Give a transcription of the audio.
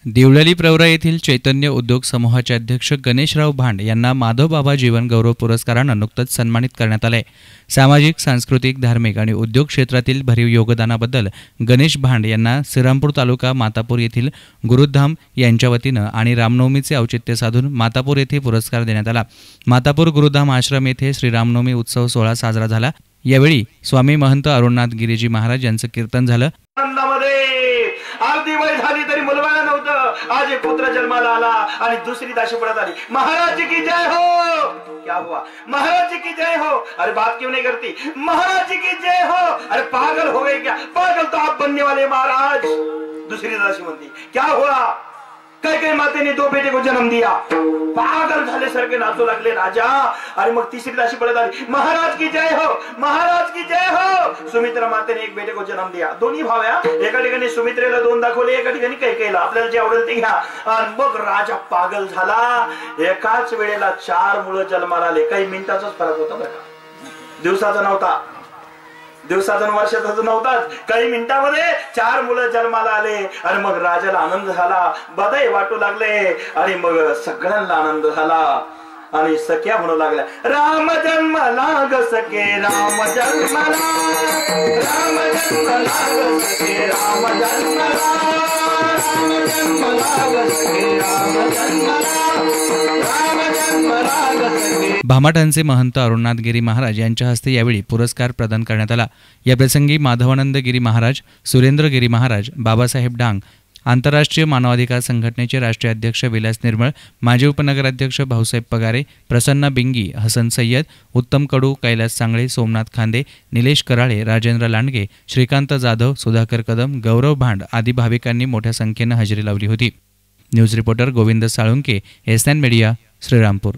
देवळाली प्रवरा येथील चैतन्य उद्योग समूहाचे अध्यक्ष गणेशराव भांड यांना माधवबाबा जीवन गौरव पुरस्कारानं नुकतंच सन्मानित करण्यात आले. सामाजिक, सांस्कृतिक, धार्मिक आणि उद्योग क्षेत्रातील भरीव योगदानाबद्दल गणेश भांड यांना श्रीरामपूर तालुका मातापूर येथील गुरुधाम यांच्या वतीनं आणि रामनवमीचे औचित्य साधून मातापूर येथे पुरस्कार देण्यात आला. मातापूर गुरुधाम आश्रम येथे श्रीरामनवमी उत्सव सोहळा साजरा झाला. यावेळी स्वामी महंत अरुणनाथ गिरीजी महाराज यांचं कीर्तन झालं. अर्धी वय झाली तरी मुलबाळ नव्हतं, आज एक पुत्र जन्माला आला आणि दुसरी दाशी पडत आली. महाराज जी की जय हो. क्या हुआ? महाराज जी की जय हो. अरे बात क्यों नहीं करती? महाराज जी की जय हो. अरे पागल हो गए क्या? पागल तो आप बनने वाले महाराज. दूसरी दासी म्हणती क्या हुआ? कई माते ने 2 बेटे को जन्म दिया. पागल झाले सारखे नाचू लागले राजा. अरे मग तिसरी दासी पडत आली, महाराज की जय हो, महाराज की जय हो. सुमित्रा मातेने 1 बेटे को जन्म दिया. दोन्ही भाव्या, एका ठिकाणी सुमित्रेला 2 दाखवले, एका ठिकाणी कैकेयीला. आपल्याला जे आवडेल ते घ्या. आणि मग राजा पागल झाला. एकाच वेळेला 4 मुलं जन्माला आले. काही मिनिटाचाच फरक होता बरं का, दिवसाचा नव्हता, दिवसाचा वर्षाचा नव्हताच. काही मिनिटांमध्ये 4 मुलं जन्माला आले. आणि मग राजाला आनंद झाला, बधाई वाटू लागले. आणि मग सगळ्यांना आनंद झाला. आणि सख्या म्हणू लागल्या, राम जन्मला ग सखे, राम जन्मला, राम जन्मला ग सखे, राम जन्मला, राम जन्मला ग सखे, राम जन्मला, राम जन्मला ग सखे. भामाटांचे महंत अरुणनाथ गिरी महाराज यांच्या हस्ते यावेळी पुरस्कार प्रदान करण्यात आला. या प्रसंगी माधवानंद गिरी महाराज, सुरेंद्र गिरी महाराज, बाबासाहेब डांग, आंतरराष्ट्रीय मानवाधिकार संघटनेचे राष्ट्रीय अध्यक्ष विलास निर्मळ, माजी उपनगराध्यक्ष भाऊसाहेब पगारे, प्रसन्न बिंगी, हसन सय्यद, उत्तम कडू, कैलास सांगळे, सोमनाथ खांदे, निलेश कराळे, राजेंद्र लांडगे, श्रीकांत जाधव, सुधाकर कदम, गौरव भांड आदी भाविकांनी मोठ्या संख्येनं हजेरी लावली होती. News reporter Govind Salunke, SN media, Shrirampur.